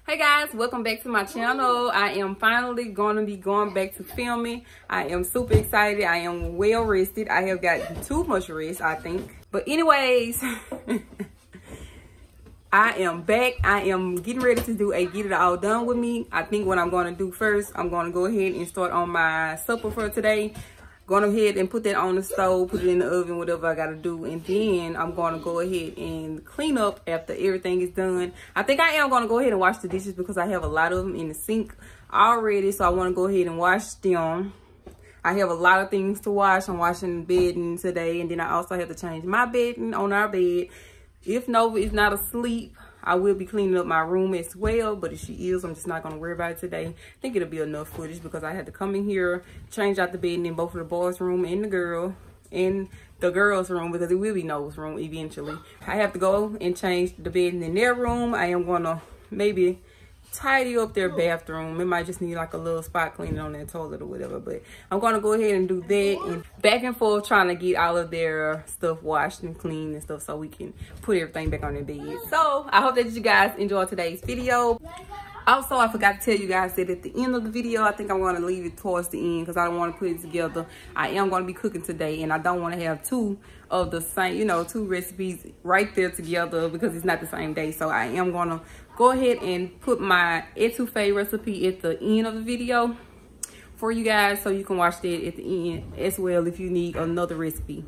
Hey guys, welcome back to my channel. I am finally going to be going back to filming. I am super excited. I am well rested. I have gotten too much rest, I think. But anyways, I am back. I am getting ready to do a get it all done with me. I think what I'm going to do first, I'm going to go ahead and start on my supper for today. Going ahead and put that on the stove, put it in the oven, whatever I gotta do, and then I'm gonna go ahead and clean up after everything is done. I think I am gonna go ahead and wash the dishes because I have a lot of them in the sink already, so I want to go ahead and wash them. I have a lot of things to wash. I'm washing the bedding today, and then I also have to change my bedding on our bed. If Nova is not asleep, I will be cleaning up my room as well, but if she is, I'm just not going to worry about it today. I think it'll be enough footage because I had to come in here, change out the bedding in both of the boys' room and the girls' room because it will be Nova's room eventually. I have to go and change the bedding in their room. I am going to maybe tidy up their bathroom. It might just need like a little spot cleaning on their toilet or whatever, but I'm going to go ahead and do that, and back and forth trying to get all of their stuff washed and cleaned and stuff so we can put everything back on their bed. So I hope that you guys enjoyed today's video. Also, I forgot to tell you guys that at the end of the video, I think I'm going to leave it towards the end because I don't want to put it together. I am going to be cooking today, and I don't want to have two of the same, you know, two recipes right there together because it's not the same day. So I am going to go ahead and put my etouffee recipe at the end of the video for you guys so you can watch that at the end as well if you need another recipe.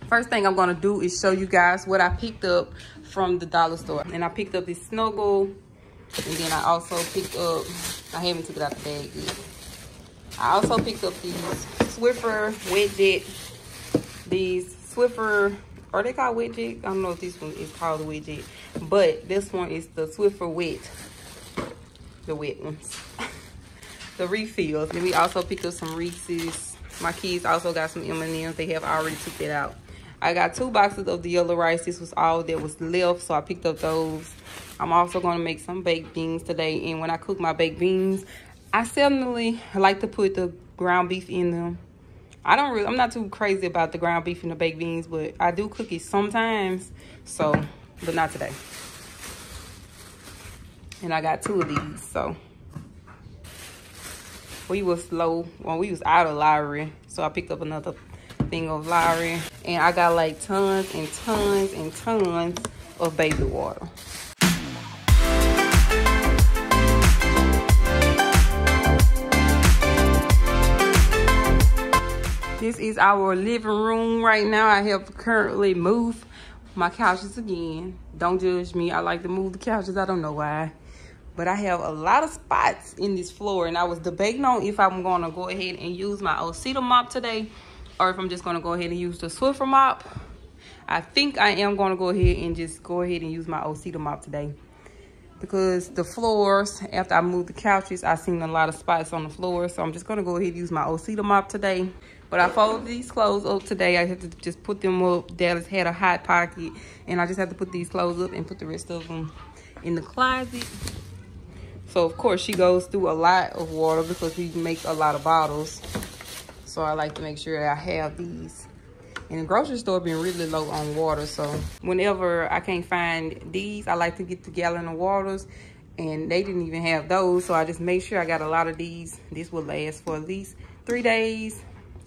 First thing I'm going to do is show you guys what I picked up from the dollar store. And I picked up this Snuggle, and then I also picked up, I haven't took it out the bag yet. I also picked up these Swiffer Wet Jet. These Swiffer, are they called Wet Jet? I don't know if this one is called the Wet Jet, but this one is the Swiffer Wet, the wet ones, the refills. And we also picked up some Reese's. My kids also got some M&Ms. They have already took that out. I got 2 boxes of the yellow rice. This was all that was left, so I picked up those. I'm also going to make some baked beans today, and when I cook my baked beans, I seldomly like to put the ground beef in them. I'm not too crazy about the ground beef and the baked beans, but I do cook it sometimes, so, but not today. And I got 2 of these, so. We was low when we was out of Lowry, so I picked up another thing of Lowry. And I got like tons and tons and tons of baby water. This is our living room right now. I have currently moved my couches again. Don't judge me. I like to move the couches. I don't know why. But I have a lot of spots in this floor. And I was debating on if I'm going to go ahead and use my Osita mop today, or if I'm just going to go ahead and use the Swiffer mop. I think I am going to go ahead and just go ahead and use my Osita mop today. Because the floors, after I moved the couches, I seen a lot of spots on the floor. So I'm just going to go ahead and use my Osita mop today. But I folded these clothes up today. I had to just put them up. Dallas had a hot pocket, and I just had to put these clothes up and put the rest of them in the closet. So, of course, she goes through a lot of water because we make a lot of bottles. So I like to make sure that I have these. And the grocery store been really low on water. So whenever I can't find these, I like to get the gallon of waters. And they didn't even have those. So I just make sure I got a lot of these. This will last for at least 3 days.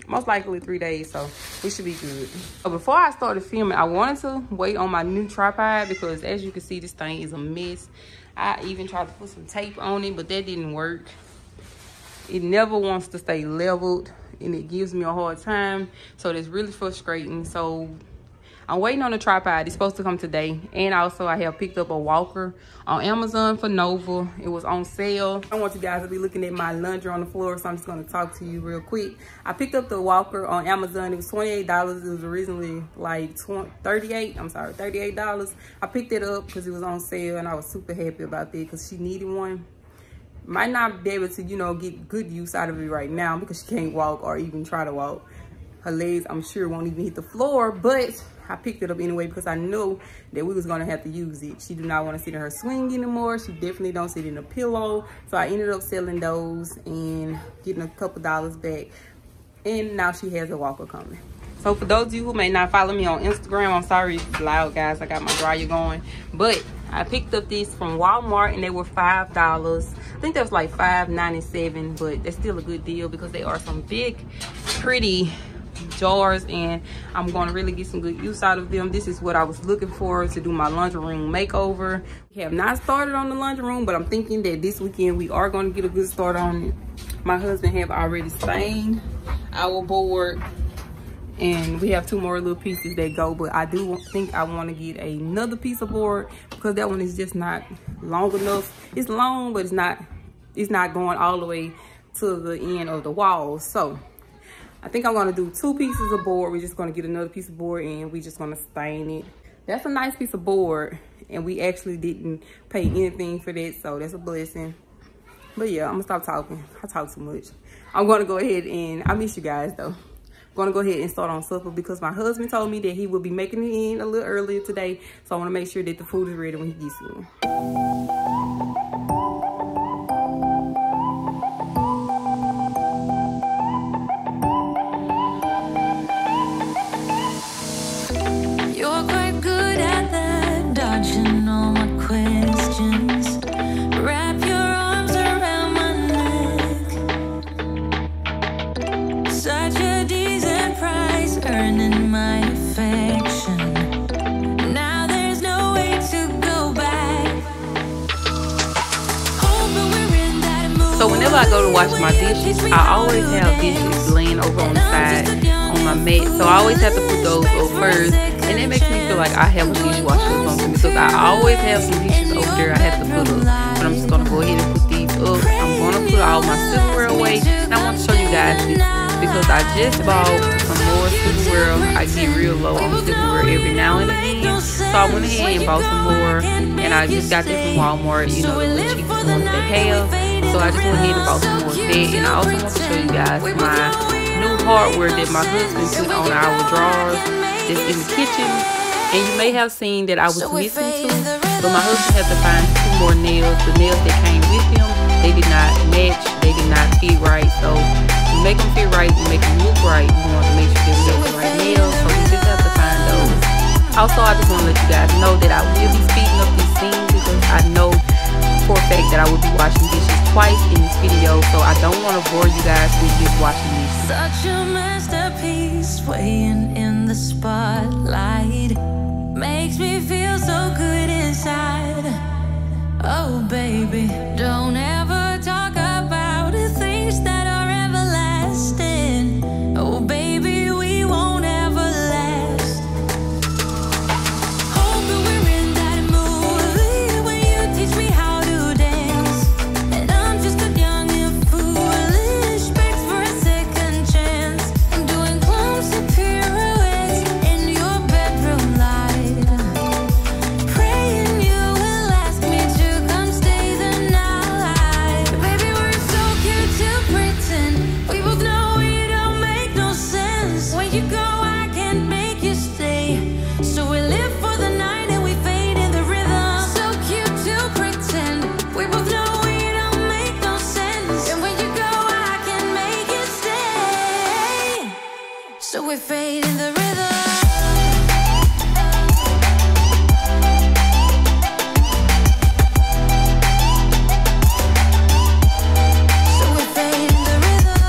Most likely 3 days, so we should be good. So before I started filming, I wanted to wait on my new tripod because as you can see, this thing is a mess. I even tried to put some tape on it, but that didn't work. It never wants to stay leveled, and it gives me a hard time, so that's really frustrating. So I'm waiting on the tripod. It's supposed to come today. And also I have picked up a walker on Amazon for Nova. It was on sale. I want you guys to be looking at my laundry on the floor, so I'm just going to talk to you real quick. I picked up the walker on Amazon. It was $28. It was originally like $38. I picked it up because it was on sale, and I was super happy about that because she needed one. Might not be able to, you know, get good use out of it right now because she can't walk or even try to walk. Her legs, I'm sure, won't even hit the floor, but I picked it up anyway because I know that we was going to have to use it. She do not want to sit in her swing anymore. She definitely don't sit in a pillow. So I ended up selling those and getting a couple dollars back. And now she has a walker coming. So for those of you who may not follow me on Instagram, I'm sorry it's loud, guys. I got my dryer going. But I picked up these from Walmart and they were $5. I think that was like $5.97, but that's still a good deal because they are some big, pretty jars, and I'm going to really get some good use out of them. This is what I was looking for to do my laundry room makeover. We have not started on the laundry room, but I'm thinking that this weekend we are going to get a good start on it. My husband have already stained our board, and we have 2 more little pieces that go, but I do think I want to get another piece of board because that one is just not long enough. It's long, but it's not going all the way to the end of the walls. So I think I'm gonna do 2 pieces of board. We're just gonna get another piece of board and we're just gonna stain it. That's a nice piece of board, and we actually didn't pay anything for that, so that's a blessing. But yeah, I'm gonna stop talking. I talk too much. I'm gonna go ahead and, I miss you guys though. I'm gonna go ahead and start on supper because my husband told me that he will be making it in a little earlier today. So I wanna make sure that the food is ready when he gets in. You're quite good at that, dodging all my questions. Wrap your arms around my neck. Such a decent price, earning my affection. Now there's no way to go back. Hoping we're in that mood. So whenever I go to wash my dishes, I always have dishes laying over on the side on my mat. So I always have to put those up first. And it makes me feel like I have a dishwasher or something because I always have some dishes over there I have to put up. But I'm just going to go ahead and put these up. I'm going to put all my silverware away. And I want to show you guys this because I just bought some more silverware. I get real low on silverware every now and again. So I went ahead and bought some more. And I just got this from Walmart, you know, the cheapest ones they have. So I just went ahead and bought some more of that. And I also want to show you guys my new hardware that my husband put on our drawers. That's in the kitchen, and you may have seen that I was missing 2, but my husband had to find 2 more nails. The nails that came with them, they did not match, they did not fit right. So to make them fit right and make them look right, we want to make sure that we have the right nails, so we just have to find those. Also, I just want to let you guys know that I will be speeding up these scenes because I know for a fact that I will be washing dishes twice in this video, so I don't want to bore you guys with just watching these. Such a masterpiece, swaying in the spotlight, makes me feel so good inside. Oh baby, don't ever talk about the things that are everlasting. Oh baby, we won't ever last. Hoping we're in that mood when you teach me how to dance. And I'm just a young and foolish, begs for a second chance. I'm doing clumsy pirouettes in your bedroom light, praying you will ask me to come stay the night. Baby, we're so cute to pretend. We both know we don't make no sense. When you go, I can't make you stay. So we live for the night and we fade in the rhythm. So cute to pretend. We both know we don't make no sense. And when you go, I can't make you stay. So we fade in the rhythm. So we fade in the rhythm.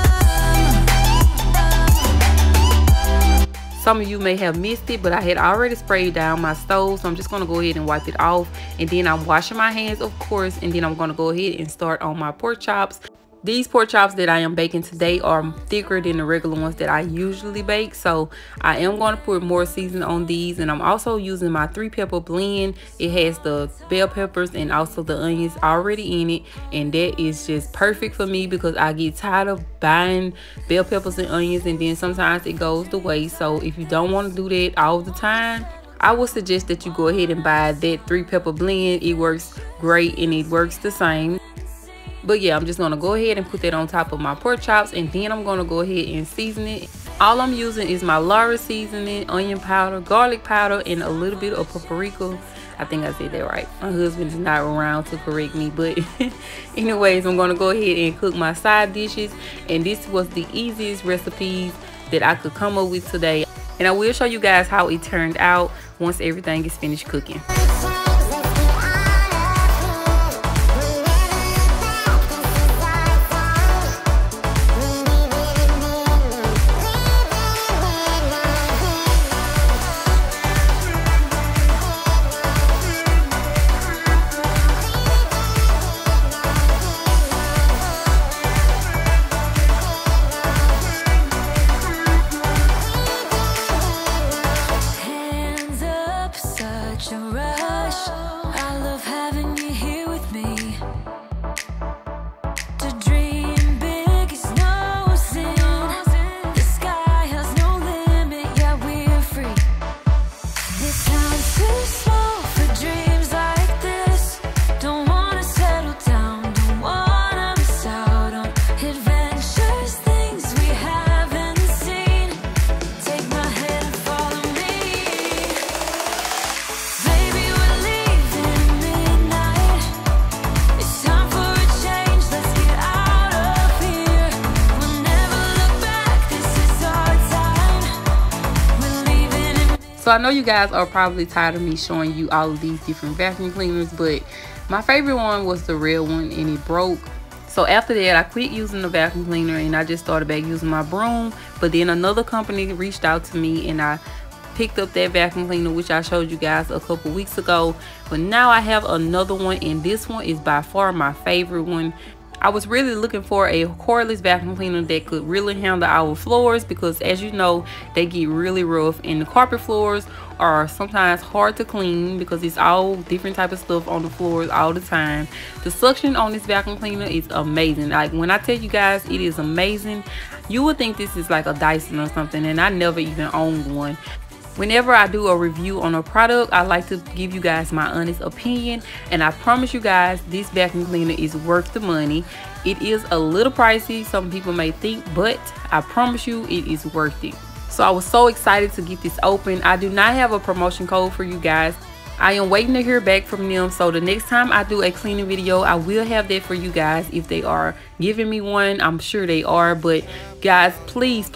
Some of you may have missed it, but I had already sprayed down my stove, so I'm just going to go ahead and wipe it off. And then I'm washing my hands, of course, and then I'm going to go ahead and start on my pork chops. These pork chops that I am baking today are thicker than the regular ones that I usually bake, so I am going to put more seasoning on these. And I'm also using my 3-pepper blend. It has the bell peppers and also the onions already in it, and that is just perfect for me because I get tired of buying bell peppers and onions and then sometimes it goes to waste. So if you don't want to do that all the time, I would suggest that you go ahead and buy that 3-pepper blend. It works great and it works the same. But yeah, I'm just going to go ahead and put that on top of my pork chops, and then I'm going to go ahead and season it. All I'm using is my Laura seasoning, onion powder, garlic powder, and a little bit of paprika. I think I said that right. My husband is not around to correct me, but anyways, I'm going to go ahead and cook my side dishes. And this was the easiest recipes that I could come up with today. And I will show you guys how it turned out once everything is finished cooking. So I know you guys are probably tired of me showing you all of these different vacuum cleaners, but my favorite one was the red one and it broke. So after that, I quit using the vacuum cleaner and I just started back using my broom. But then another company reached out to me and I picked up that vacuum cleaner, which I showed you guys a couple weeks ago. But now I have another one, and this one is by far my favorite one. I was really looking for a cordless vacuum cleaner that could really handle our floors, because as you know, they get really rough, and the carpet floors are sometimes hard to clean because it's all different type of stuff on the floors all the time. The suction on this vacuum cleaner is amazing. Like, when I tell you guys it is amazing, you would think this is like a Dyson or something, and I never even owned one. Whenever I do a review on a product, I like to give you guys my honest opinion, and I promise you guys this vacuum cleaner is worth the money. It is a little pricey, some people may think, but I promise you it is worth it. So I was so excited to get this open. I do not have a promotion code for you guys. I am waiting to hear back from them, so the next time I do a cleaning video, I will have that for you guys. If they are giving me one, I'm sure they are. But guys, please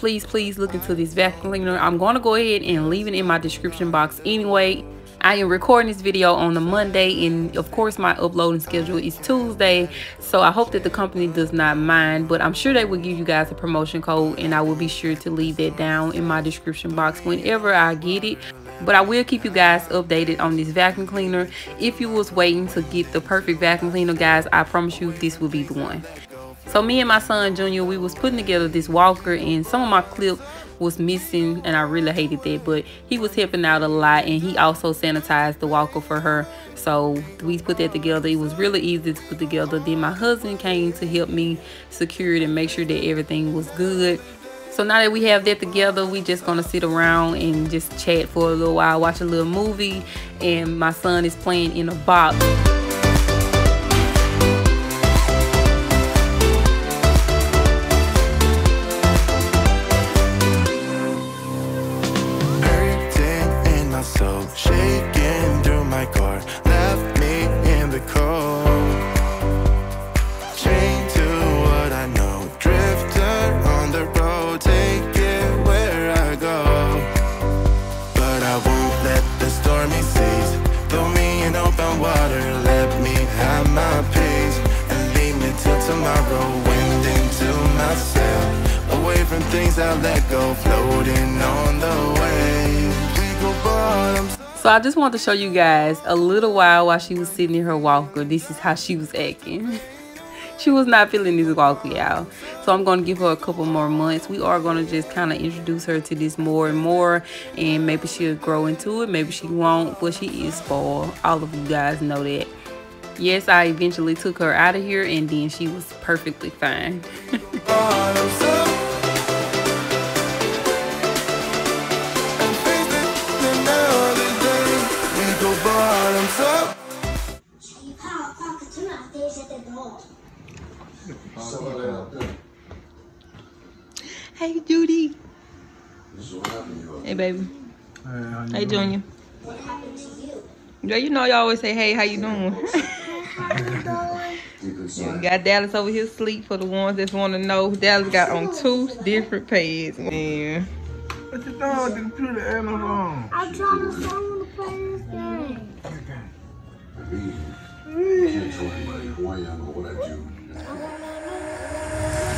look into this vacuum cleaner. I'm going to go ahead and leave it in my description box anyway. I am recording this video on a Monday, and of course my uploading schedule is Tuesday, so I hope that the company does not mind, but I'm sure they will give you guys a promotion code, and I will be sure to leave that down in my description box whenever I get it. But I will keep you guys updated on this vacuum cleaner. If you was waiting to get the perfect vacuum cleaner, guys, I promise you this will be the one. So me and my son Junior, we was putting together this walker, and some of my clip was missing, and I really hated that, but he was helping out a lot, and he also sanitized the walker for her. So we put that together. It was really easy to put together. Then my husband came to help me secure it and make sure that everything was good. So now that we have that together, we just gonna sit around and just chat for a little while, watch a little movie, and my son is playing in a box. Shaking through my car, left me in the cold. Chained to what I know, drifter on the road, take it where I go. But I won't let the stormy seas throw me in open water. Let me have my peace and leave me till tomorrow. Wind into my sail, away from things I let go, floating on the waves. We go bottom. So I just want to show you guys a little while she was sitting in her walker. This is how she was acting. She was not feeling this walker, y'all. So I'm going to give her a couple more months. We are going to just kind of introduce her to this more and more, and maybe she'll grow into it, maybe she won't, but she is spoiled. All of you guys know that. Yes, I eventually took her out of here, and then she was perfectly fine. Hey, Judy. Hey, baby. Hey, Junior. What happened to you? Yeah, you know you always say, hey, how you doing? Yeah, we got Dallas over here asleep for the ones that want to know. Dallas got on 2 different pads. Man. What you doing with the computer and the phone? I'm trying to someone to play this game.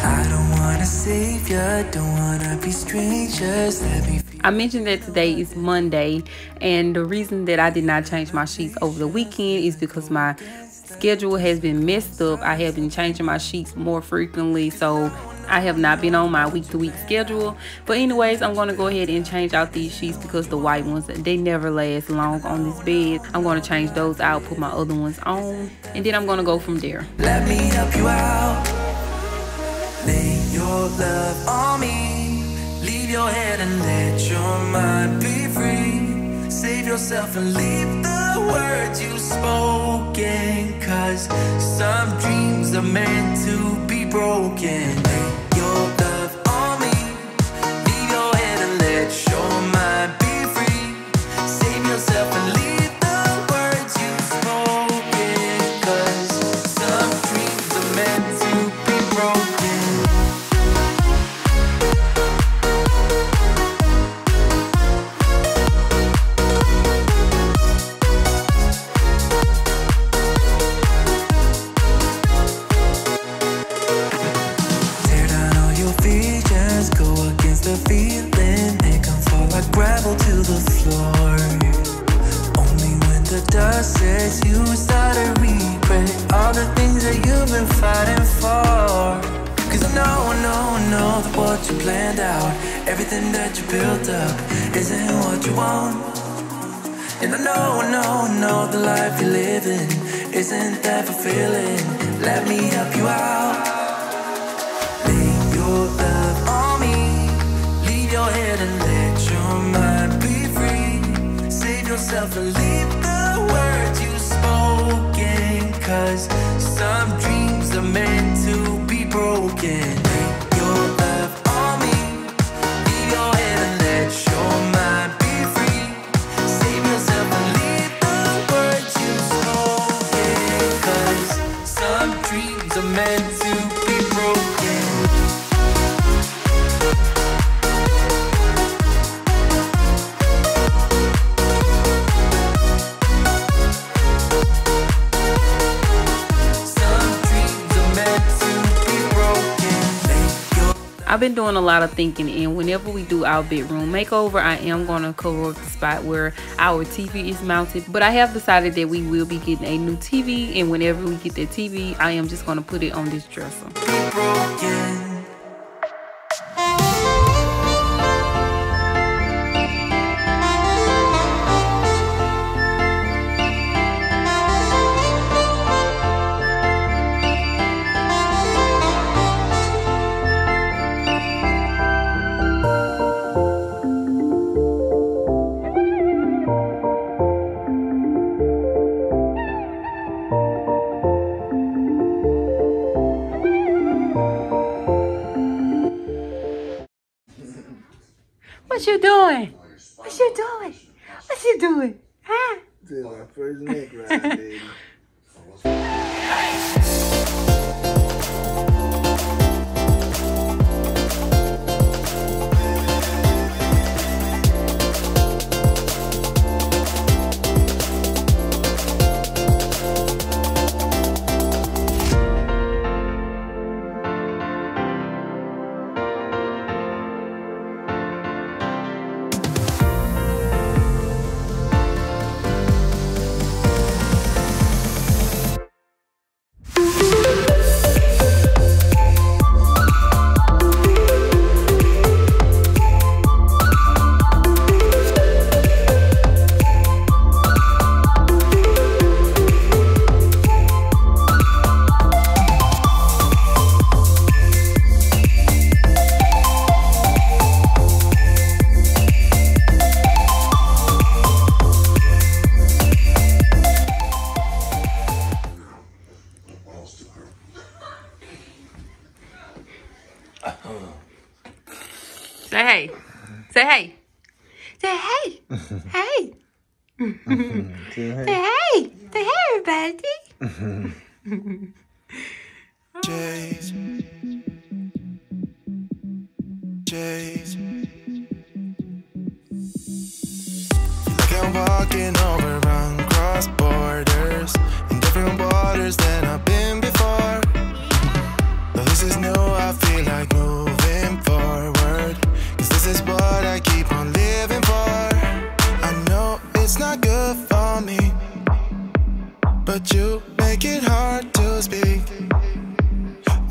I don't wanna save ya, don't wanna be strangers. Let me feel. I mentioned that today is Monday, and the reason that I did not change my sheets over the weekend is because my schedule has been messed up. I have been changing my sheets more frequently, so I have not been on my week-to-week schedule. But anyways, I'm going to go ahead and change out these sheets because the white ones, they never last long on this bed. I'm going to change those out, put my other ones on, and then I'm going to go from there. Let me help you out. Lay your love on me. Leave your head and let your mind be free. Save yourself and leave the words you've spoken. 'Cause some dreams are meant to be broken. Lay your love on me. Leave your head and let your mind be free. Save yourself and leave the words you've spoken. 'Cause some dreams are meant to be broken. Tear down all your visions, go against the feeling, make them fall like gravel to the floor. Only when the dust sets, you start to regret all the things that you've been fighting for. 'Cause I know that what you planned out, everything that you built up, isn't what you want. And I know the life you're living isn't that fulfilling. Let me help you out. Lay your love on me. Leave your head and let your mind be free. Save yourself and leave the words you've spoken. 'Cause some dreams are meant to be broken. Lay your love on me. Leave your head and let your mind be free. Save yourself and leave the words you've spoken. 'Cause some dreams are meant to be broken. Some dreams are meant to be broken. Lay your I've been doing a lot of thinking, and whenever we do our bedroom makeover, I am going to cover up the spot where our TV is mounted. But I have decided that we will be getting a new TV, and whenever we get that TV, I am just going to put it on this dresser. be broken. What you doing? What you doing? What you doing? Huh? This is my first neck ride, baby. Say hey. Say hey. Say hey. Hey. Say hey. Say hey, everybody. Chase. walking over uncrossed borders in different waters than I've been before. Though this is new, I feel like moving forward, 'cause this is what I keep on living for. I know it's not good for me, but you make it hard to speak.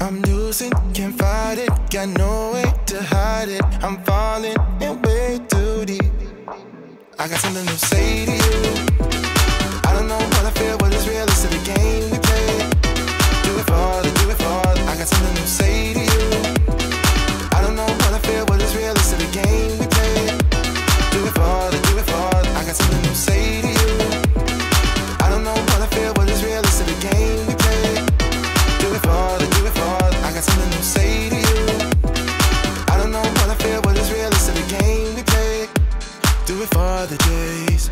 I'm losing, can't fight it, got no way to hide it. I'm falling in way too deep. I got something to say to you. I don't know what I feel, but it's real, it's the game we play. Do it for the, do it for the. I got something to say to you. I don't know what I feel, but it's real, it's the game we play. Do it for the, do it for the. I got something to say to you. I don't know what I feel, but it's real, it's the game we play. Do it for the, do it for the. I got something to say to you. I don't know what I feel, but it's real, it's the game we play. Do it for the days.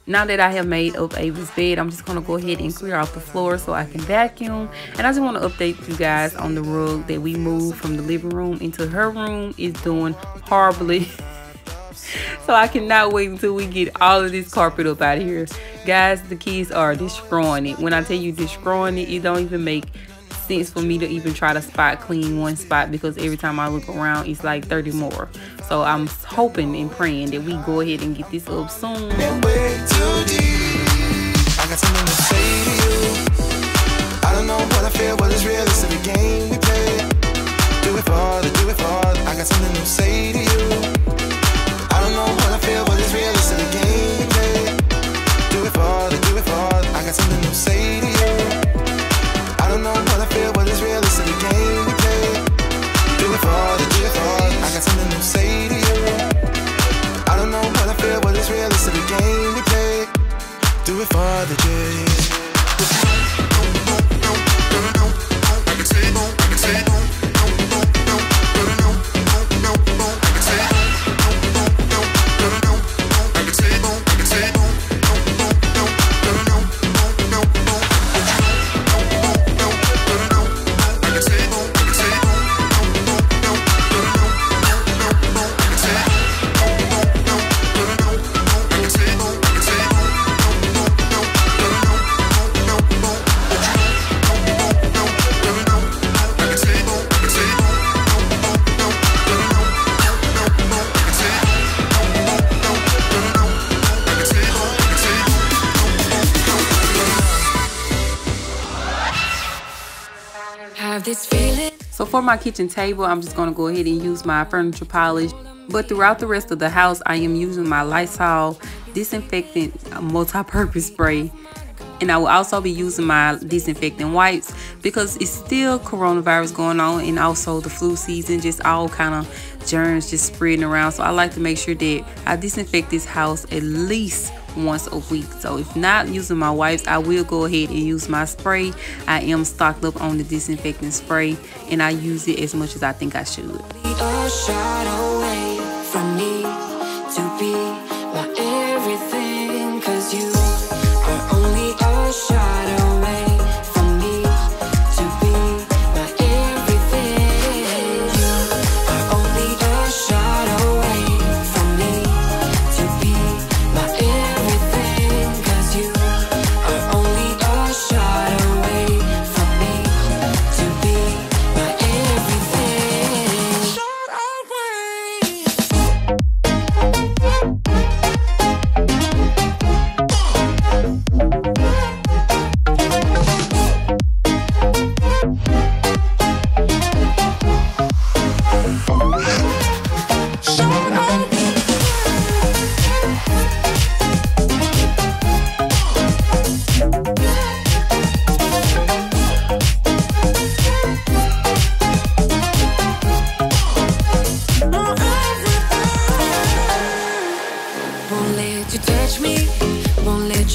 Now that I have made up Ava's bed, I'm just going to go ahead and clear out the floor so I can vacuum. And I just want to update you guys on the rug that we moved from the living room into her room. It's doing horribly. So I cannot wait until we get all of this carpet up out of here. Guys, the kids are destroying it. When I tell you destroying it, it don't even make sense for me to even try to spot clean one spot, because every time I look around it's like 30 more. So I'm hoping and praying that we go ahead and get this up soon. Way too deep. I got something to say to you. I don't know what I feel, but it's real, it's the game we play. Do it for the, do it for the. I got something to say to you. I don't know what I feel, but it's real, it's the game we play. Do it for the, do it for the. I got something to say to you. I don't know what I feel, but it's real, it's the game we play. Do it for the, do it for the. I got something to say to you. I don't know what I feel, but it's real, it's the game we play. Do it for the days. So for my kitchen table, I'm just going to go ahead and use my furniture polish. But throughout the rest of the house, I am using my Lysol disinfectant multi-purpose spray. And I will also be using my disinfectant wipes, because it's still coronavirus going on, and also the flu season, just all kind of germs just spreading around. So I like to make sure that I disinfect this house at least once a week. So if not using my wipes, I will go ahead and use my spray. I am stocked up on the disinfectant spray, and I use it as much as I think I should. A shot away from me to be my everything, 'cause you are only a shot away from me to be my everything. You are only a shot away from me to be my everything, 'cause you are only a shot away from me to be my everything. Shot away.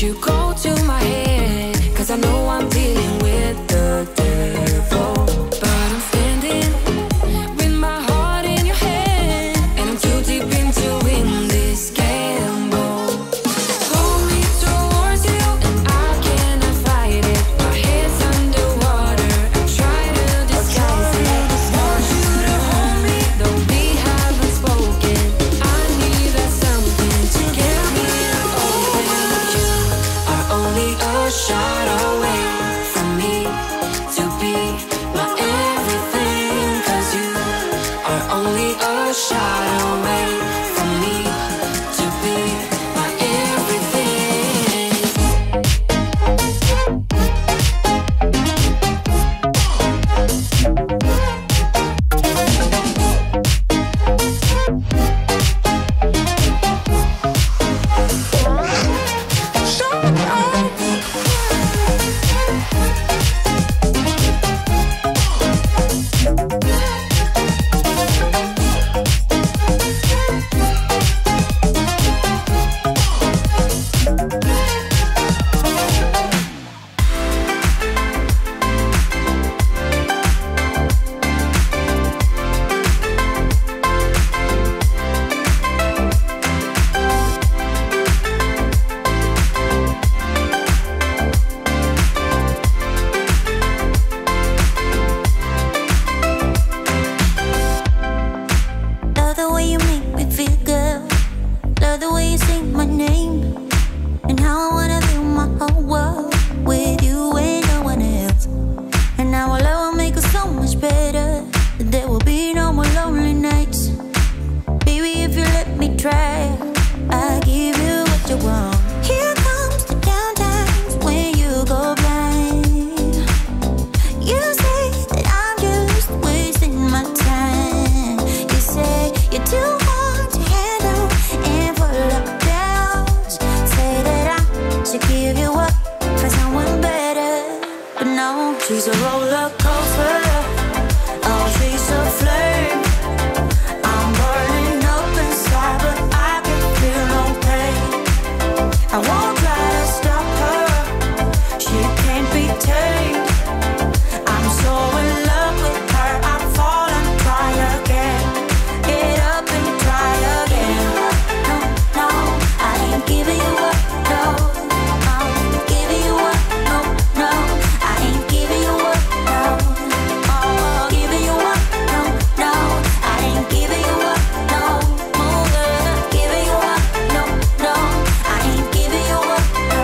you go to my head, 'cause I know I'm dealing with the devil. But I'm standing with my heart in your hand, and I'm too deep into win this gamble. Pull me towards you, and I cannot fight it. My head's underwater, I try to disguise it. Want you to hold me, though we haven't spoken. I need that something to get me open. You are only a shot away from me to be my everything. 'Cause you are only a shot away from me to be my everything. Love the way you make me feel good. Love the way you say my name. And how I wanna feel my whole world with you and no one else. And now our love will make us so much better. There will be no more lonely nights. Baby, if you let me try, I'll give you what you want. Here comes the down times when you go blind. You say that I'm just wasting my time. You say you're too hard to handle and full of doubts. Say that I should give you up for someone better. But no, she's a roller coaster. Oh, she's a flame. I'm burning up inside, but I can feel no pain. I won't try to stop her. She can't be tamed. I'm so in love with her, I fall and try again. Get up and try again. No, no, I ain't giving you up. No, I'm giving you up. No, no, I ain't giving you up. No, oh, giving you up. No, no, I ain't giving you up. No, giving you up. No, no, I ain't giving you up. No.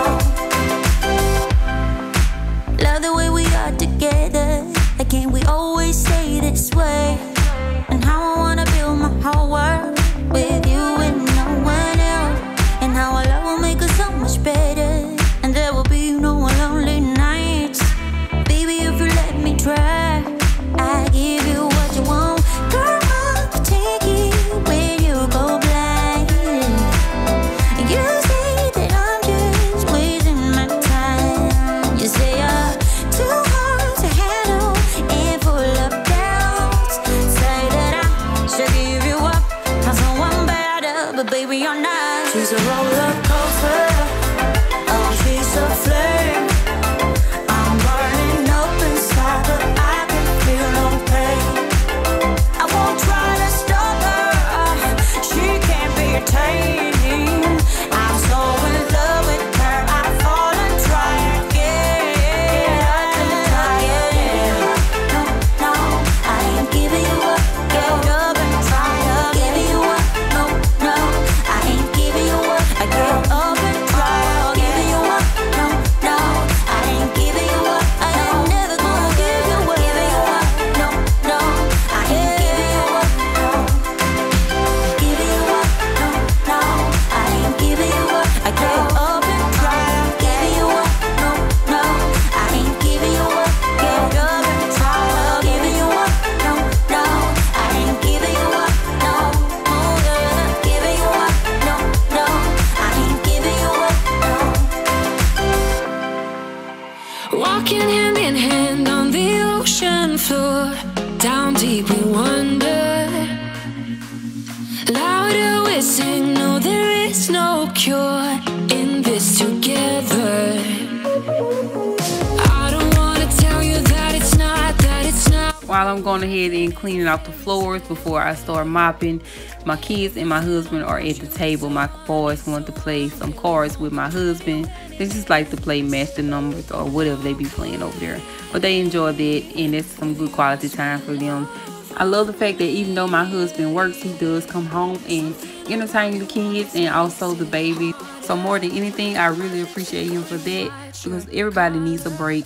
Love the way we are together. Like, can't we always stay this way? And how I wanna build my whole world with you and no one else. And how our love will make us so much better. And there will be no more lonely nights. Baby, if you let me try, I give you what you want. Girl, I'll take you when you go blind. You say that I'm just wasting my time. You say you're too hard to handle and full of doubts. Say that I should give you up for someone better, but baby, you're not. She's a roller coaster. Oh, she's a flame. I'm burning up inside, but I can feel no pain. I won't try to stop her. She can't be tamed. I'm so in love with her, I fall and try again. Try again. No, no, I ain't giving you up. Get up and try again. Giving you up. No, no, I ain't giving you up. I get up and try again. Giving you up. No, no, I ain't giving you up. I ain't never gonna give you up. Giving you up. No, no, I ain't giving you up. No, giving you up. No, no, I ain't giving you up. I get up and try. Giving you up. No, no, I ain't giving you up. Get up and try. Giving you up. No, no, I ain't giving you up. No, giving you up. No, no, I ain't giving you up. No. Walking hand in hand on the ocean floor, down deep we wonder. Louder we sing, no there is no cure in this us together. I don't wanna tell you that it's not, that it's not. While I'm going ahead and cleaning off the floors before I start mopping, my kids and my husband are at the table. My boys want to play some cards with my husband. They just like to play match the numbers or whatever they be playing over there. But they enjoy that, and it's some good quality time for them. I love the fact that even though my husband works, he does come home and entertain the kids and also the baby. So more than anything, I really appreciate him for that, because everybody needs a break.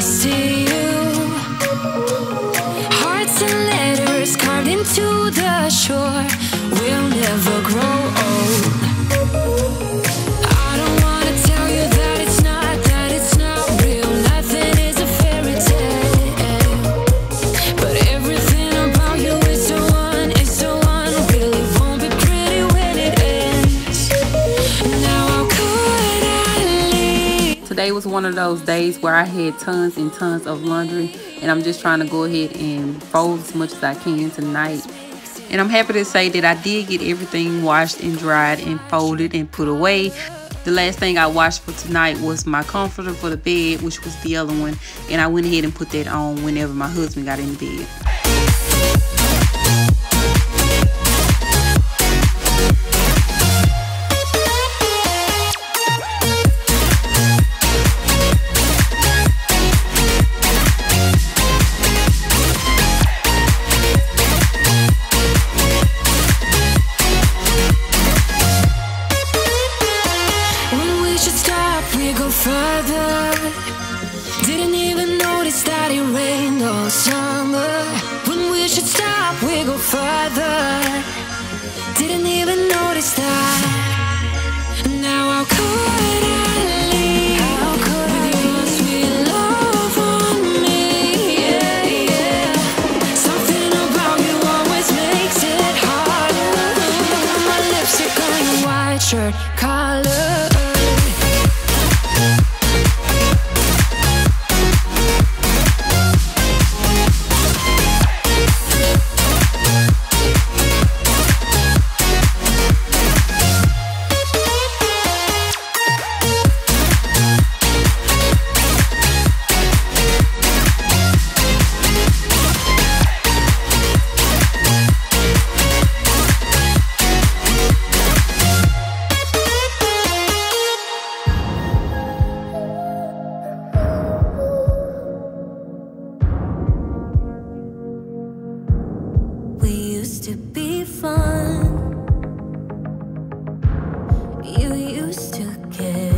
See you, hearts and letters carved into the shore. We'll never grow old. I don't wanna tell you that it's not real. Nothing is a fairy tale, but everything about you is so unreal. It won't be pretty when it ends. Now how could I leave? Today was one of those days where I had tons and tons of laundry, and I'm just trying to go ahead and fold as much as I can tonight. And I'm happy to say that I did get everything washed and dried and folded and put away. The last thing I washed for tonight was my comforter for the bed, which was the other one, and I went ahead and put that on whenever my husband got in bed. Further, didn't even notice that it rained all summer. When we should stop, we go further. Didn't even notice that. Now how could I leave? How could with your sweet love on me? Yeah, yeah. Something about you always makes it harder. My lipstick on your white shirt collar. To be fun, you used to care,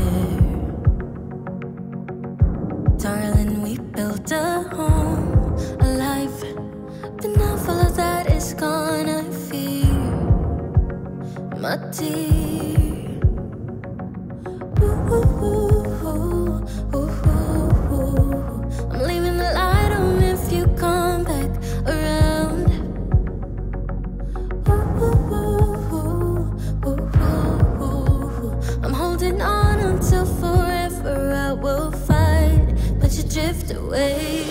darling. We built a home, a life, but now all of that is gone. I fear, my dear. Ooh, ooh, ooh, ooh, ooh. I'm leaving the light on if you come back around. I'm holding on until forever. I will fight, but you drift away.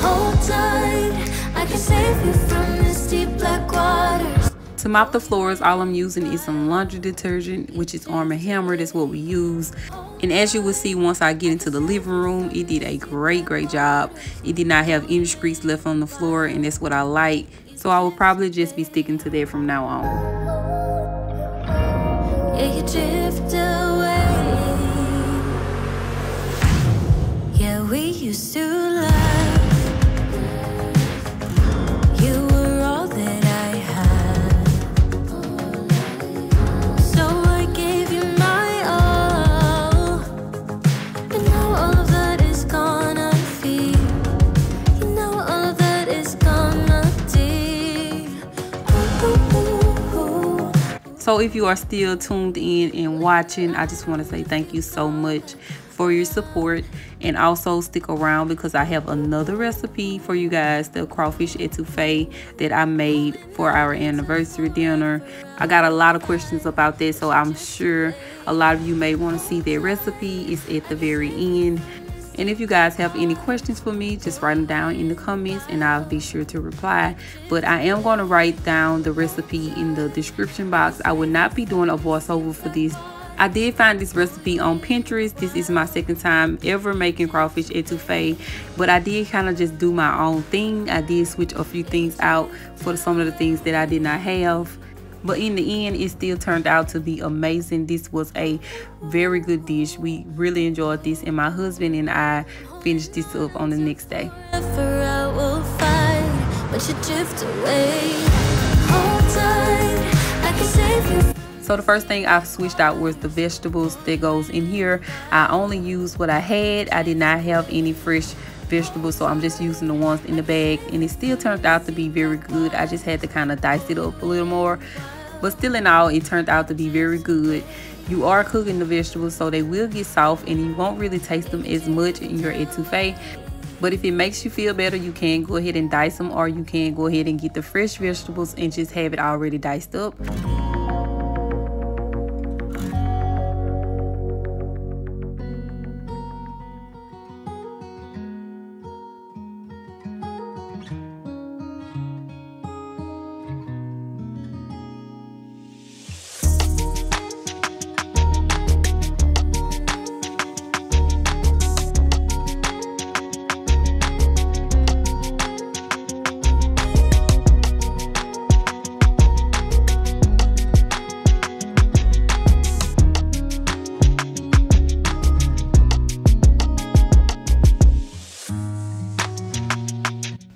Hold tight, I can save you from this deep black waters. To mop the floors, all I'm using is some laundry detergent, which is Arm & Hammer. That's what we use. And as you will see, once I get into the living room, it did a great job. It did not have any grease left on the floor, and that's what I like. So I will probably just be sticking to that from now on. Yeah, you drift away. Yeah, we used to laugh. You were all that I had, so I gave you my all. But now all of that is gone. I feel, you know, all of that is gone, my dear. Ooh, ooh, ooh. So So if you are still tuned in and watching, I just want to say thank you so much for your support, and also stick around because I have another recipe for you guys, the crawfish etouffee that I made for our anniversary dinner. I got a lot of questions about that, so I'm sure a lot of you may want to see that recipe. It's at the very end. And if you guys have any questions for me, just write them down in the comments and I'll be sure to reply. But I am going to write down the recipe in the description box. I will not be doing a voiceover for this. I did find this recipe on Pinterest. This is my second time ever making crawfish etouffee, but I did kind of just do my own thing. I did switch a few things out for some of the things that I did not have. But in the end, it still turned out to be amazing. This was a very good dish. We really enjoyed this, and my husband and I finished this up on the next day. Forever I will fight, but you drift away. Hold tight, I can save you. So the first thing I switched out was the vegetables that goes in here. I only used what I had. I did not have any fresh vegetables, so I'm just using the ones in the bag, and it still turned out to be very good. I just had to kind of dice it up a little more, but still in all, it turned out to be very good. You are cooking the vegetables, so they will get soft and you won't really taste them as much in your etouffee. But if it makes you feel better, you can go ahead and dice them, or you can go ahead and get the fresh vegetables and just have it already diced up.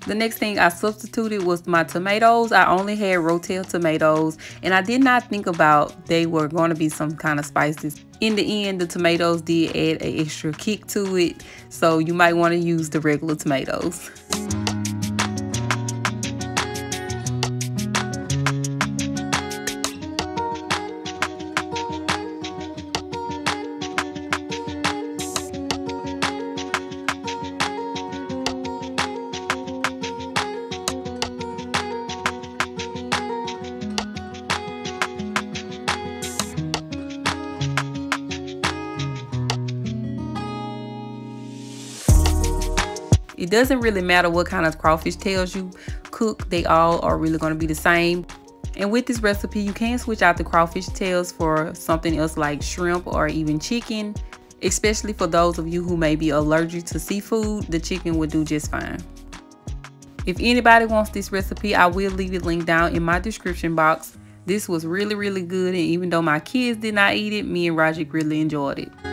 The next thing I substituted was my tomatoes. I only had Rotel tomatoes, and I did not think about they were going to be some kind of spices. In the end, the tomatoes did add an extra kick to it, so you might want to use the regular tomatoes. It doesn't really matter what kind of crawfish tails you cook, they all are really going to be the same. And with this recipe, you can switch out the crawfish tails for something else like shrimp or even chicken. Especially for those of you who may be allergic to seafood, the chicken would do just fine. If anybody wants this recipe, I will leave it linked down in my description box. This was really, really good, and even though my kids did not eat it, me and Roger really enjoyed it.